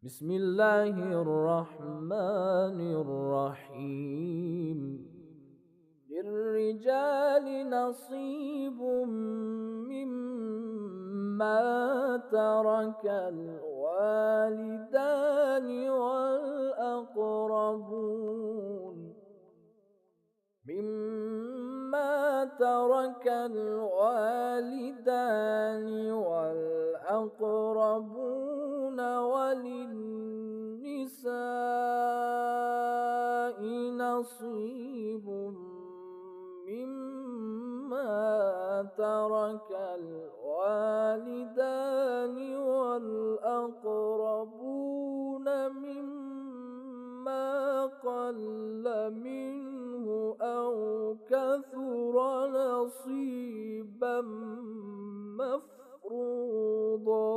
بسم الله الرحمن الرحيم. للرجال نصيب مما ترك الوالدان والأقربون وللنساء نصيب مما ترك الوالدان والأقربون مما قل منه أو كثر نصيبا مفروضا.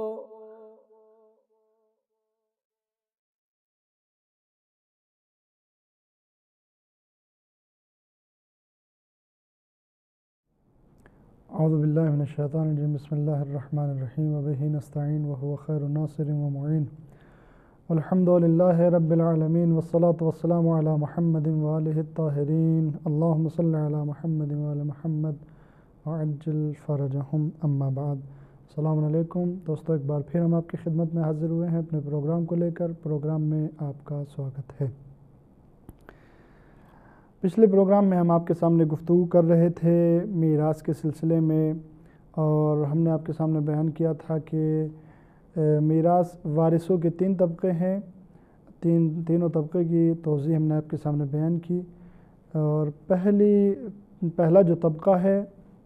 اعوذ باللہ من الشیطان الرجیم بسم اللہ الرحمن الرحیم وبہ نستعین وهو خیر الناصر ومعین الحمد للہ رب العالمین والصلاة والسلام علی محمد وآلہ الطاہرین اللہم صلی علی محمد وآل محمد وعجل فرجہم اما بعد. السلام علیکم دوستو، ایک بار پھر ہم آپ کی خدمت میں حاضر ہوئے ہیں اپنے پروگرام کو لے کر. پروگرام میں آپ کا سواگت ہے. پچھلے پروگرام میں ہم آپ کے سامنے گفتگو کر رہے تھے میراث کے سلسلے میں، اور ہم نے آپ کے سامنے بیان کیا تھا کہ میراث وارثوں کے 3 طبقے ہیں. تینوں طبقے کی توضیح ہم نے آپ کے سامنے بیان کی، اور پہلا جو طبقہ ہے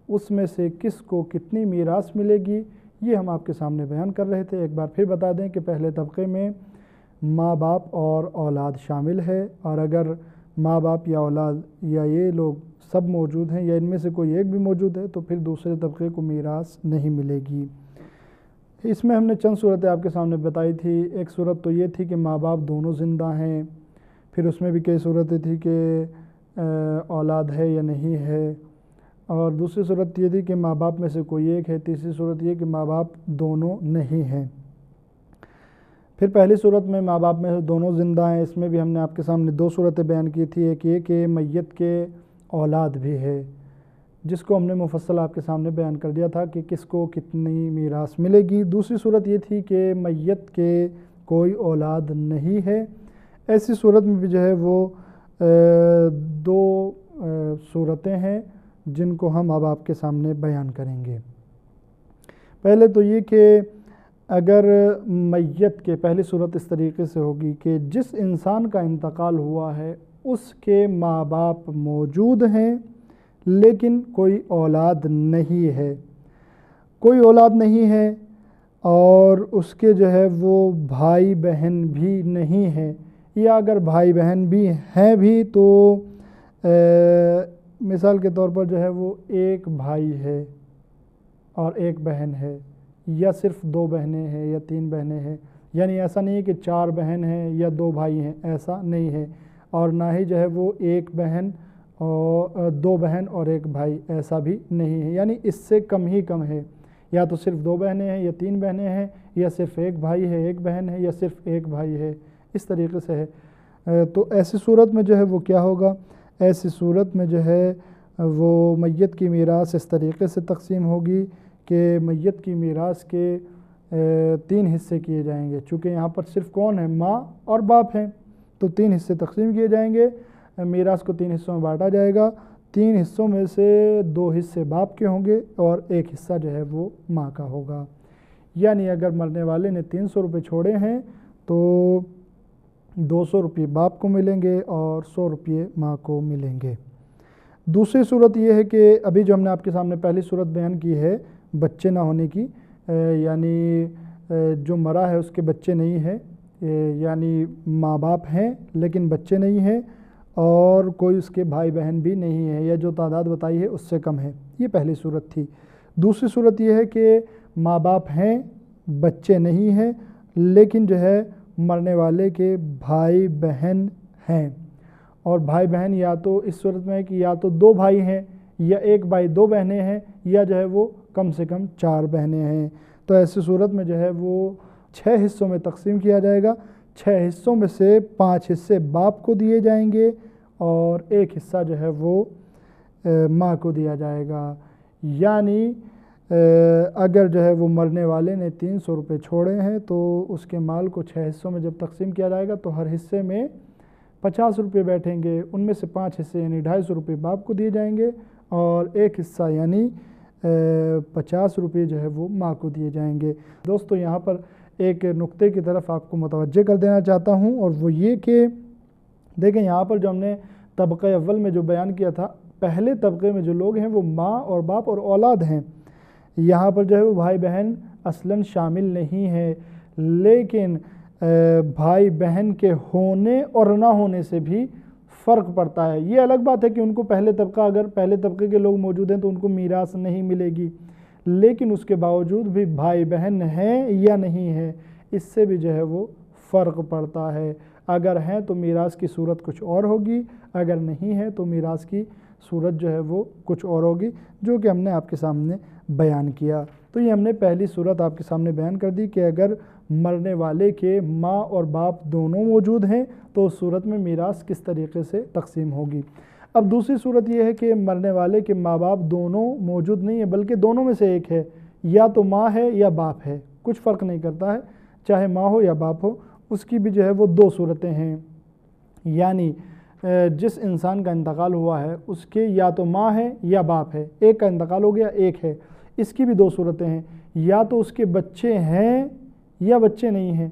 اس میں سے کس کو کتنی میراث ملے گی یہ ہم آپ کے سامنے بیان کر رہے تھے. ایک بار پھر بتا دیں کہ پہلے طبقے میں ماں باپ اور اولاد شامل ہے، اور اگر ماں باپ یا اولاد یا یہ لوگ سب موجود ہیں یا ان میں سے کوئی ایک بھی موجود ہے تو پھر دوسرے طبقے کو میراث نہیں ملے گی. اس میں ہم نے چند صورتیں آپ کے سامنے بتائی تھی. ایک صورت تو یہ تھی کہ ماں باپ دونوں زندہ ہیں، پھر اس میں بھی کئی صورتیں تھیں کہ اولاد ہے یا نہیں ہے، اور دوسری صورت یہ تھی کہ ماں باپ میں سے کوئی ایک ہے، تیسری صورت یہ کہ ماں باپ دونوں نہیں ہیں. پھر پہلی صورت میں ماں باپ میں دونوں زندہ ہیں. اس میں بھی ہم نے آپ کے سامنے 2 صورتیں بیان کی تھی. ایک یہ کہ میت کے اولاد بھی ہے، جس کو ہم نے مفصل آپ کے سامنے بیان کر دیا تھا کہ کس کو کتنی میراث ملے گی. دوسری صورت یہ تھی کہ میت کے کوئی اولاد نہیں ہے. ایسی صورت میں بھی جو ہے وہ 2 صورتیں ہیں جن کو ہم اب آپ کے سامنے بیان کریں گے. پہلے تو یہ کہ اگر میت کے پہلی صورت اس طریقے سے ہوگی کہ جس انسان کا انتقال ہوا ہے اس کے ماں باپ موجود ہیں لیکن کوئی اولاد نہیں ہے. کوئی اولاد نہیں ہے اور اس کے جو ہے وہ بھائی بہن بھی نہیں ہیں، یا اگر بھائی بہن بھی ہیں بھی تو مثال کے طور پر جو ہے وہ ایک بھائی ہے اور ایک بہن ہے، یا صرف 2 بہنیں ہیں یا 3 بہنیں ہیں. یعنی ایسا نہیں ہے کہ 4 بہن ہیں یا 2 بھائی ہیں، ایسا نہیں ہے. اور نہ ہی جو ہے وہ 1 بہن اور 2 بہن اور 1 بھائی، ایسا بھی نہیں ہے. یعنی اس سے کم ہی کم ہے، یا تو صرف 2 بہنیں ہیں یا 3 بہنیں ہیں، یا صرف 1 بھائی ہے 1 بہن ہے، یا صرف 1 بھائی ہے. اس طریقے سے ہے. تو ایسی صورت میں جو ہے وہ کیا ہوگا؟ ایسی صورت میں جو ہے وہ میت کی میراث اس طریقے سے تقسیم ہوگی کہ میت کی میراث کے 3 حصے کیے جائیں گے. چونکہ یہاں پر صرف کون ہے؟ ماں اور باپ ہیں، تو 3 حصے تقسیم کیے جائیں گے. میراث کو 3 حصوں میں بانٹا جائے گا. 3 حصوں میں سے 2 حصے باپ کے ہوں گے اور 1 حصہ جو ہے وہ ماں کا ہوگا. یعنی اگر مرنے والے نے 300 روپے چھوڑے ہیں تو 200 روپے باپ کو ملیں گے اور 100 روپے ماں کو ملیں گے. دوسری صورت یہ ہے کہ ابھی جو ہم نے آپ کے سامنے پہلی صورت بیان کی ہے بچے نہ ہونے کی، یعنی جو مرا ہے اس کے بچے نہیں ہیں، یعنی ماں باپ ہیں لیکن بچے نہیں ہیں، اور کوئی اس کے بھائی بہن بھی نہیں ہے، یا جو تعداد بتائی ہے اس سے کم ہے. یہ پہلی صورت تھی. دوسری صورت یہ ہے کہ ماں باپ ہیں، بچے نہیں ہیں، لیکن جو ہے مرنے والے کے بھائی بہن ہیں. اور بھائی بہن یا تو اس صورت میں ہے کہ یا تو 2 بھائی ہیں، یا 1 بھائی 2 بہنیں ہیں، یا جو ہے وہ کم سے کم 4 بہنیں ہیں. تو ایسی صورت میں جو ہے وہ 6 حصوں میں تقسیم کیا جائے گا۔ 6 حصوں میں سے 5 حصے باپ کو دیے جائیں گے اور 1 حصہ جو ہے وہ ماں کو دیا جائے گا۔ یعنی اگر جو ہے وہ مرنے والے نے 300 روپے چھوڑے ہیں تو اس کے مال کو 6 حصوں میں جب تقسیم کیا جائے گا تو ہر حصے میں 50 روپے بیٹھیں گے، ان میں سے 5 حصے یعنی 250 روپے باپ کو دیے جائیں گے اور 1 حصہ یعنی 50 روپے جو ہے وہ ماں کو دیے جائیں گے۔ دوستو یہاں پر ایک نقطے کی طرف آپ کو متوجہ کر دینا چاہتا ہوں، اور وہ یہ کہ دیکھیں یہاں پر جو ہم نے طبقہ اول میں جو بیان کیا تھا، پہلے طبقے میں جو لوگ ہیں وہ ماں اور باپ اور اولاد ہیں، یہاں پر جو ہے وہ بھائی بہن اصلاً شامل نہیں ہے، لیکن بھائی بہن کے ہونے اور نہ ہونے سے بھی فرق پڑتا ہے۔ یہ الگ بات ہے کہ ان کو اگر پہلے طبقے کے لوگ موجود ہیں تو ان کو میراث نہیں ملے گی، لیکن اس کے باوجود بھی بھائی بہن ہیں یا نہیں ہیں اس سے بھی جو ہے وہ فرق پڑتا ہے۔ اگر ہیں تو میراث کی صورت کچھ اور ہوگی، اگر نہیں ہے تو میراث کی صورت جو ہے وہ کچھ اور ہوگی، جو کہ ہم نے آپ کے سامنے بیان کیا۔ تو یہ ہم نے پہلی صورت آپ کے سامنے بیان کر دی کہ اگر مرنے والے کے ماں اور باپ دونوں موجود ہیں تو اس صورت میں میراث کس طریقے سے تقسیم ہوگی۔ اب دوسری صورت یہ ہے کہ مرنے والے کے ماں باپ دونوں موجود نہیں ہیں بلکہ دونوں میں سے ایک ہے، یا تو ماں ہے یا باپ ہے، کچھ فرق نہیں کرتا ہے، چاہے ماں ہو یا باپ ہو، اس کی بھی جو ہے وہ 2 صورتیں ہیں۔ یعنی جس انسان کا انتقال ہوا ہے اس کے یا تو ماں ہے یا باپ ہے، ایک کا انتقال ہو گیا ایک ہے، اس کی بھی 2 صورتیں ہیں، یا تو اس کے بچے ہیں یا بچے نہیں ہیں۔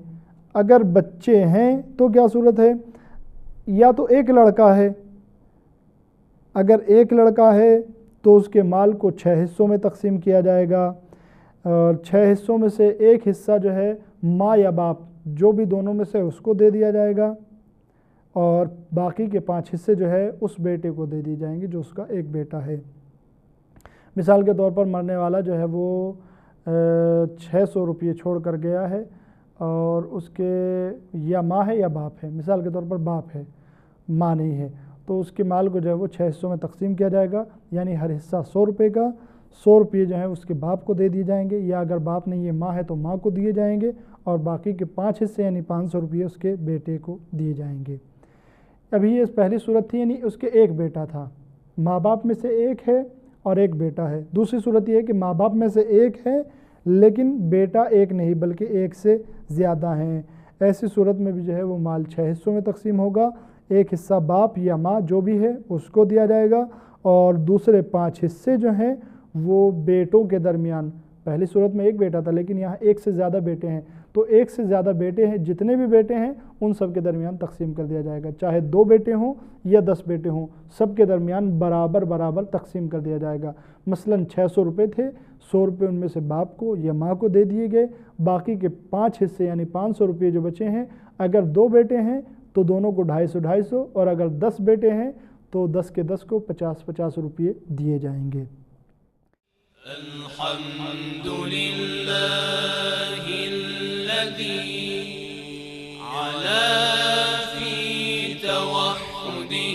اگر بچے ہیں تو کیا صورت ہے؟ یا تو ایک لڑکا ہے، اگر ایک لڑکا ہے تو اس کے مال کو 6 حصوں میں تقسیم کیا جائے گا، اور 6 حصوں میں سے 1 حصہ جو ہے ماں یا باپ جو بھی دونوں میں سے اس کو دے دیا جائے گا، اور باقی کے 5 حصے جو ہے اس بیٹے کو دے دی جائیں گے جو اس کا ایک بیٹا ہے۔ مثال کے طور پر مرنے والا جو ہے وہ 600 روپے چھوڑ کر گیا ہے اور اس کے یا ماں ہے یا باپ ہے، مثال کے طور پر باپ ہے، ماں نہیں ہے، تو اس کے مال کو جو ہے وہ 6 حصوں میں تقسیم کیا جائے گا، یعنی ہر حصہ 100 روپے کا، 100 روپے جو ہیں اس کے باپ کو دے دیے جائیں گے، یا اگر باپ نہیں ہے ماں ہے تو ماں کو دیے جائیں گے، اور باقی کے 5 حصے یعنی 500 روپے اس کے بیٹے کو دیے جائیں گے۔ ابھی یہ پہلی صورت تھی، یعنی اس کے ایک بیٹا تھا، ماں باپ میں سے ایک ہے اور ایک بیٹا ہے۔ دوسری صورت یہ ہے کہ ماں باپ میں سے ایک ہے لیکن بیٹا ایک نہیں بلکہ ایک سے زیادہ ہیں، ایسی صورت میں بھی جو ہے وہ مال 6 حصوں میں تقسیم ہوگا، 1 حصہ باپ یا ماں جو بھی ہے اس کو دیا جائے گا، اور دوسرے 5 حصے جو ہیں وہ بیٹوں کے درمیان، پہلی صورت میں ایک بیٹا تھا لیکن یہاں 1 سے زیادہ بیٹے ہیں، تو 1 سے زیادہ بیٹے ہیں، جتنے بھی بیٹے ہیں ان سب کے درمیان تقسیم کر دیا جائے گا، چاہے 2 بیٹے ہوں یا 10 بیٹے ہوں، سب کے درمیان برابر تقسیم کر دیا جائے گا۔ مثلاً 600 روپے تھے، 100 روپے ان میں سے باپ کو یا ماں کو دے دیے گئے، باقی کے 5 حصے یعنی 500 روپے جو بچے ہیں، اگر 2 بیٹے ہیں تو دونوں کو 250 اور اگر 10 بیٹے ہیں تو 10 کے 10 کو 50 روپے دیے جائیں گے۔ الحمد للہ الذی علا فی توحدہ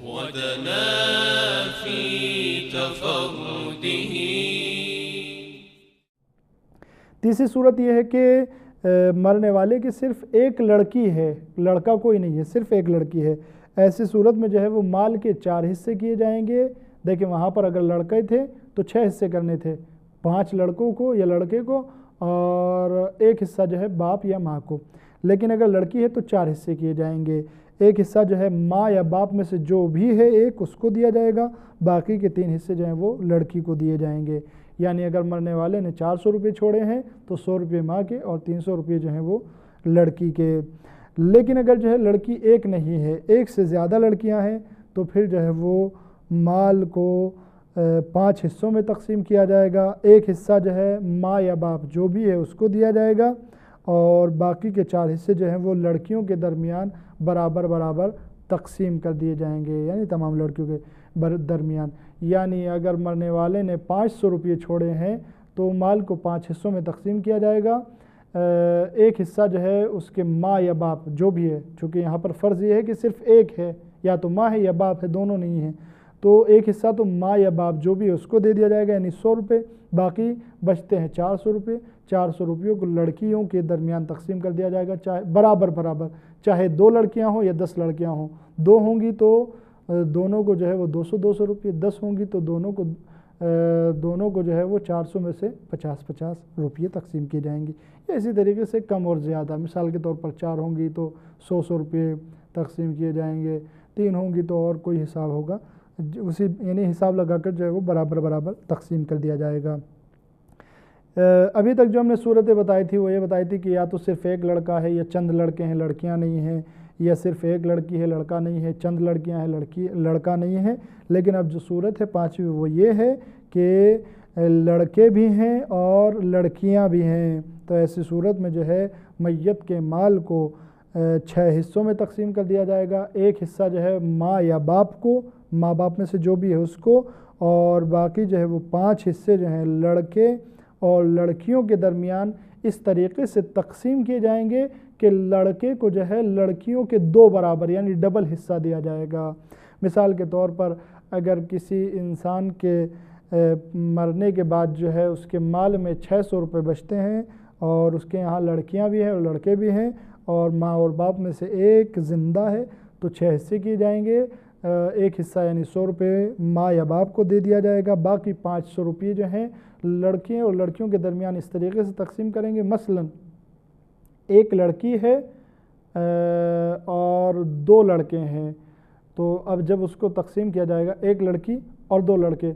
ودنا فی تفردہ۔ تیسری صورت یہ ہے کہ مرنے والے کی صرف ایک لڑکی ہے، لڑکا کوئی نہیں ہے، صرف ایک لڑکی ہے، ایسی صورت میں جو ہے وہ مال کے 4 حصے کیے جائیں گے۔ دیکھیں وہاں پر اگر لڑکے تھے تو 6 حصے کرنے تھے، 5 لڑکوں کو یا لڑکے کو اور 1 حصہ جو ہے باپ یا ماں کو، لیکن اگر لڑکی ہے تو 4 حصے کیے جائیں گے، 1 حصہ جو ہے ماں یا باپ میں سے جو بھی ہے ایک اس کو دیا جائے گا، باقی کے 3 حصے جو ہیں وہ لڑکی کو دیے جائیں گے۔ یعنی اگر مرنے والے نے 400 روپے چھوڑے ہیں تو 100 روپے ماں کے اور 300 روپے جو ہیں وہ لڑکی کے۔ لیکن اگر جو ہے لڑکی ایک نہیں ہے، 1 سے زیادہ لڑکیاں ہیں تو پھر جو ہے وہ مال کو 5 حصوں میں تقسیم کیا جائے گا، 1 حصہ جو ہے ماں یا باپ جو بھی ہے اس کو دیا جائے گا، اور باقی کے 4 حصے جو ہیں وہ لڑکیوں کے درمیان برابر تقسیم کر دیے جائیں گے، یعنی تمام لڑکیوں کے درمیان۔ یعنی اگر مرنے والے نے 500 روپے چھوڑے ہیں تو مال کو 5 حصوں میں تقسیم کیا جائے گا، 1 حصہ جو ہے اس کے ماں یا باپ جو بھی ہے، چونکہ یہاں پر فرض یہ ہے کہ صرف ایک ہے، یا تو ماں ہے یا باپ ہے، دونوں نہیں ہیں، تو ایک حصہ تو ماں یا باپ جو بھی ہے اس کو دے دیا جائے گا یعنی 100 روپے، باقی بچتے ہیں 400 روپے۔ 400 روپیوں کو لڑکیوں کے درمیان تقسیم کر دیا جائے گا، چاہے برابر، چاہے 2 لڑکیاں ہوں یا 10 لڑکیاں ہوں۔ 2 ہوں گی تو دونوں کو جو ہے وہ 200 روپے، 10 ہوں گی تو دونوں کو جو ہے وہ 400 میں سے 50 روپے تقسیم کیے جائیں گے۔ اسی طریقے سے کم اور زیادہ، مثال کے طور پر 4 ہوں گی تو 100 روپے تقسیم کیے جائیں گے، 3 ہوں گی تو اور کوئی حساب ہوگا، اسی یعنی حساب لگا کر جو ہے وہ برابر تقسیم کر دیا جائے گا۔ ابھی تک جو ہم نے صورتیں بتائی تھی وہ یہ بتائی تھی کہ یا تو صرف ایک لڑکا ہے یا چند لڑکے ہیں لڑکیاں نہیں ہیں، یا صرف ایک لڑکی ہے لڑکا نہیں ہے، چند لڑکیاں ہیں لڑکا نہیں ہے۔ لیکن اب جو صورت ہے 5ویں وہ یہ ہے کہ لڑکے بھی ہیں اور لڑکیاں بھی ہیں، تو ایسی صورت میں جو ہے میت کے مال کو 6 حصوں میں تقسیم کر دیا جائے گا۔ ایک حصہ جو ہے ماں یا باپ کو، ماں باپ میں سے جو بھی ہے اس کو، اور باقی جو ہے وہ 5 حصے جو ہیں لڑکے اور لڑکیوں کے درمیان اس طریقے سے تقسیم کیے جائیں گے کہ لڑکے کو جو ہے لڑکیوں کے 2 برابر یعنی ڈبل حصہ دیا جائے گا۔ مثال کے طور پر اگر کسی انسان کے مرنے کے بعد جو ہے اس کے مال میں 600 روپے بچتے ہیں اور اس کے یہاں لڑکیاں بھی ہیں اور لڑکے بھی ہیں اور ماں اور باپ میں سے ایک زندہ ہے، تو 6 حصے کیے جائیں گے۔ ایک حصہ یعنی 100 روپے ماں یا باپ کو دے دیا جائے گا، باقی 500 روپے جو ہیں لڑکے اور لڑکیوں کے درمیان اس طریقے سے تقسیم کریں گے۔ مثلا ایک لڑکی ہے اور 2 لڑکے ہیں، تو اب جب اس کو تقسیم کیا جائے گا، ایک لڑکی اور 2 لڑکے،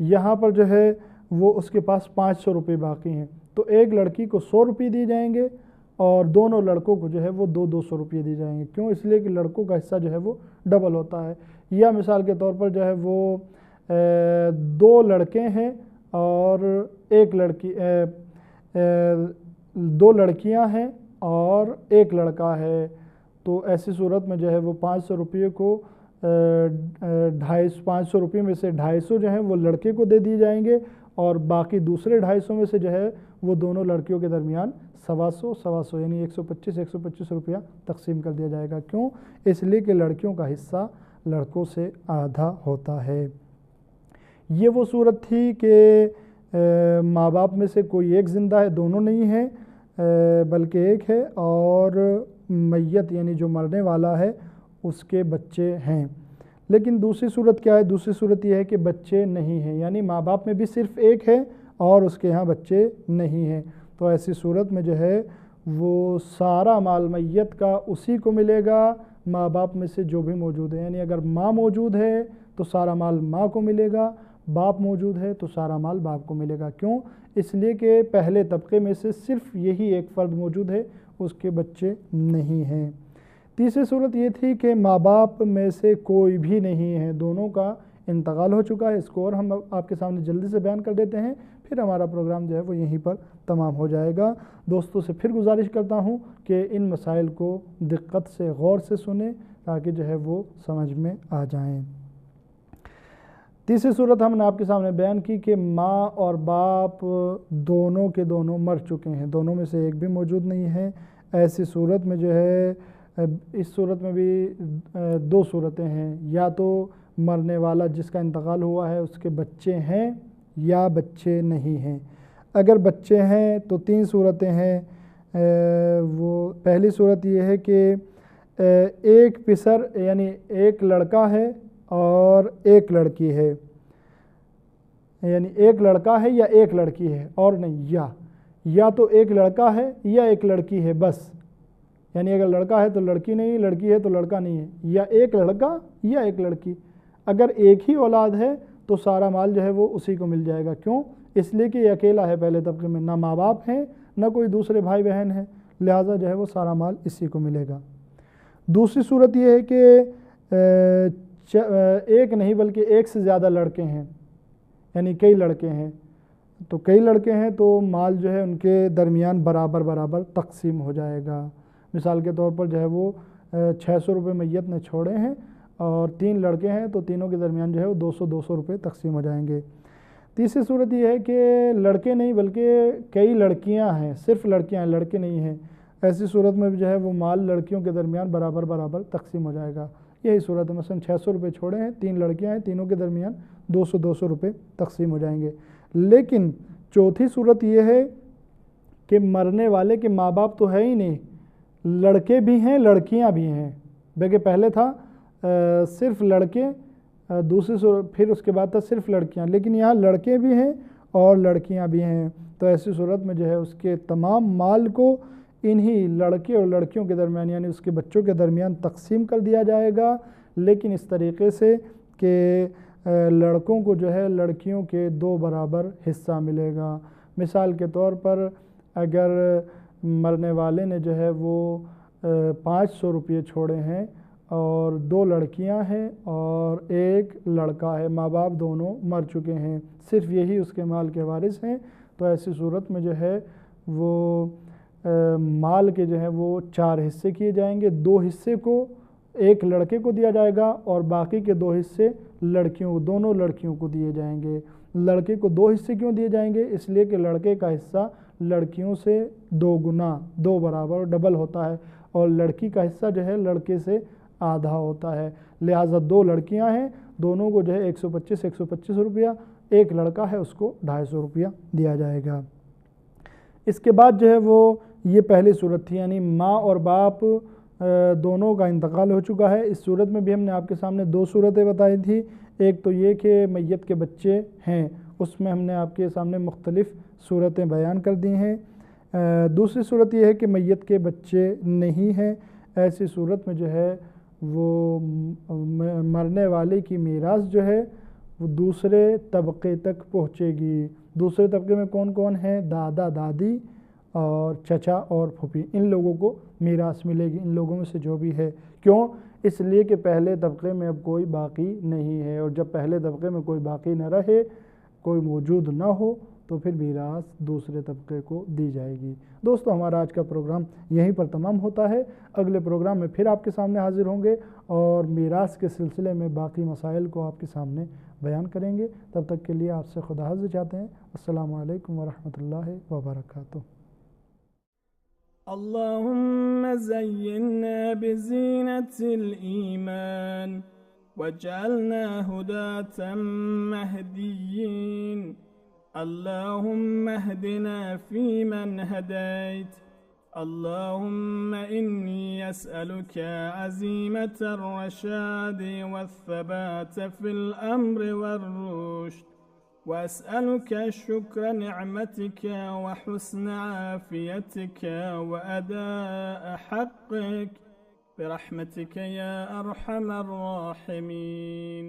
یہاں پر جو ہے وہ اس کے پاس 500 روپے باقی ہیں، تو ایک لڑکی کو 100 روپے دی جائیں گے اور دونوں لڑکوں کو جو ہے وہ 200 روپے دی جائیں گے۔ کیوں؟ اس لیے کہ لڑکوں کا حصہ جو ہے وہ ڈبل ہوتا ہے۔ یا مثال کے طور پر جو ہے وہ 2 لڑکے ہیں اور ایک لڑکی 2 لڑکیاں ہیں اور ایک لڑکا ہے، تو ایسی صورت میں جو ہے وہ 500 روپے کو 500 روپے میں سے 250 جو ہیں وہ لڑکے کو دے دی جائیں گے اور باقی دوسرے 250 میں سے جو ہے وہ دونوں لڑکیوں کے درمیان 125 یعنی 125 روپیہ تقسیم کر دیا جائے گا۔ کیوں؟ اس لیے کہ لڑکیوں کا حصہ لڑکوں سے آدھا ہوتا ہے۔ یہ وہ صورت تھی کہ ماں باپ میں سے کوئی ایک زندہ ہے، دونوں نہیں ہیں بلکہ ایک ہے، اور میت یعنی جو مرنے والا ہے اس کے بچے ہیں۔ لیکن دوسری صورت کیا ہے؟ دوسری صورت یہ ہے کہ بچے نہیں ہیں، یعنی ماں باپ میں بھی صرف ایک ہے اور اس کے یہاں بچے نہیں ہیں، تو ایسی صورت میں جو ہے وہ سارا مال میت کا اسی کو ملے گا، ماں باپ میں سے جو بھی موجود ہے، یعنی اگر ماں موجود ہے تو سارا مال ماں کو ملے گا، باپ موجود ہے تو سارا مال باپ کو ملے گا۔ کیوں؟ اس لیے کہ پہلے طبقے میں سے صرف یہی ایک فرد موجود ہے، اس کے بچے نہیں ہیں۔ تیسری صورت یہ تھی کہ ماں باپ میں سے کوئی بھی نہیں ہے، دونوں کا انتقال ہو چکا ہے۔ اس کو اور ہم آپ کے سامنے جلدی سے بیان کر دیتے ہیں، پھر ہمارا پروگرام جو ہے وہ یہیں پر تمام ہو جائے گا۔ دوستوں سے پھر گزارش کرتا ہوں کہ ان مسائل کو دقت سے غور سے سنیں تاکہ جو ہے وہ سمجھ میں آ جائیں۔ تیسری صورت ہم نے آپ کے سامنے بیان کی کہ ماں اور باپ دونوں کے دونوں مر چکے ہیں، دونوں میں سے ایک بھی موجود نہیں ہے۔ ایسی صورت میں جو ہے اس صورت میں بھی 2 صورتیں ہیں، یا تو مرنے والا جس کا انتقال ہوا ہے اس کے بچے ہیں یا بچے نہیں ہیں۔ اگر بچے ہیں تو 3 صورتیں ہیں۔ وہ پہلی صورت یہ ہے کہ ایک پسر یعنی ایک لڑکا ہے اور ایک لڑکی ہے، یعنی ایک لڑکا ہے یا ایک لڑکی ہے اور نہیں، یا تو ایک لڑکا ہے یا ایک لڑکی ہے بس، یعنی اگر لڑکا ہے تو لڑکی نہیں، لڑکی ہے تو لڑکا نہیں ہے، یا ایک لڑکا یا ایک لڑکی۔ اگر ایک ہی اولاد ہے تو سارا مال جو ہے وہ اسی کو مل جائے گا۔ کیوں؟ اس لیے کہ یہ اکیلا ہے، پہلے طبقے میں نہ ماں باپ ہیں نہ کوئی دوسرے بھائی بہن ہیں، لہٰذا جو ہے وہ سارا مال اسی کو ملے گا۔ دوسری صورت یہ ہے کہ ایک نہیں بلکہ ایک سے زیادہ لڑکے ہیں، یعنی کئی لڑکے ہیں، تو کئی لڑکے ہیں تو مال جو ہے ان کے درمیان برابر تقسیم ہو جائے گا۔ مثال کے طور پر جو ہے وہ 600 روپے میت نے چھوڑے ہیں اور 3 لڑکے ہیں تو تینوں کے درمیان جو ہے وہ 200 روپے تقسیم ہو جائیں گے۔ تیسری صورت یہ ہے کہ لڑکے نہیں بلکہ کئی لڑکیاں ہیں، صرف لڑکیاں ہیں، لڑکے نہیں ہیں۔ ایسی صورت میں جو ہے وہ مال لڑکیوں کے درمیان برابر تقسیم ہو جائے گا، یہی صورت ہے. مثلا 600 روپے چھوڑے ہیں, 3 لڑکیاں ہیں, تینوں کے درمیان 200 روپے تقسیم ہو جائیں گے. لیکن چوتھی صورت یہ ہے کہ مرنے والے کے ماں باپ تو ہے ہی نہیں, لڑکے بھی ہیں لڑکیاں بھی ہیں. بلکہ پہلے تھا صرف لڑکے, دوسری صورت پھر اس کے بعد تھا صرف لڑکیاں, لیکن یہاں لڑکے بھی ہیں اور لڑکیاں بھی ہیں. تو ایسی صورت میں جو ہے اس کے تمام مال کو انہی لڑکے اور لڑکیوں کے درمیان یعنی اس کے بچوں کے درمیان تقسیم کر دیا جائے گا, لیکن اس طریقے سے کہ لڑکوں کو جو ہے لڑکیوں کے 2 برابر حصہ ملے گا. مثال کے طور پر اگر مرنے والے نے جو ہے وہ 500 روپے چھوڑے ہیں اور 2 لڑکیاں ہیں اور 1 لڑکا ہے, ماں باپ دونوں مر چکے ہیں, صرف یہی اس کے مال کے وارث ہیں, تو ایسی صورت میں جو ہے وہ مال کے جو ہے وہ 4 حصے کیے جائیں گے. 2 حصے کو 1 لڑکے کو دیا جائے گا اور باقی کے 2 حصے دونوں لڑکیوں کو دیے جائیں گے. لڑکے کو 2 حصے کیوں دیے جائیں گے؟ اس لیے کہ لڑکے کا حصہ لڑکیوں سے 2 گنا 2 برابر ڈبل ہوتا ہے, اور لڑکی کا حصہ جو ہے لڑکے سے آدھا ہوتا ہے. لہٰذا 2 لڑکیاں ہیں, دونوں کو جو ہے 125 روپیہ, 1 لڑکا ہے اس کو 250 روپیہ دیا جائے گا. اس کے بعد جو ہے وہ یہ پہلی صورت تھی, یعنی ماں اور باپ دونوں کا انتقال ہو چکا ہے. اس صورت میں بھی ہم نے آپ کے سامنے 2 صورتیں بتائی تھی. ایک تو یہ کہ میت کے بچے ہیں, اس میں ہم نے آپ کے سامنے مختلف صورتیں بیان کر دی ہیں. دوسری صورت یہ ہے کہ میت کے بچے نہیں ہیں. ایسی صورت میں جو ہے وہ مرنے والے کی میراث جو ہے وہ دوسرے طبقے تک پہنچے گی. دوسرے طبقے میں کون کون ہیں؟ دادا دادی اور چچا اور پھوپھی, ان لوگوں کو میراث ملے گی, ان لوگوں میں سے جو بھی ہے. کیوں؟ اس لیے کہ پہلے طبقے میں اب کوئی باقی نہیں ہے, اور جب پہلے طبقے میں کوئی باقی نہ رہے, کوئی موجود نہ ہو, تو پھر میراث دوسرے طبقے کو دی جائے گی. دوستو, ہمارا آج کا پروگرام یہیں پر تمام ہوتا ہے. اگلے پروگرام میں پھر آپ کے سامنے حاضر ہوں گے اور میراث کے سلسلے میں باقی مسائل کو آپ کے سامنے بیان کریں گے. تب تک کے لیے آپ سے خدا حافظ چاہتے ہیں. السلام علیکم ورحمۃ اللہ وبرکاتہ. اللهم زينا بزينة الإيمان واجعلنا هداة مهديين. اللهم اهدنا فيمن هديت. اللهم إني أسألك عزيمة الرشاد والثبات في الأمر والرشد, وأسألك شكر نعمتك وحسن عافيتك وأداء حقك برحمتك يا أرحم الراحمين.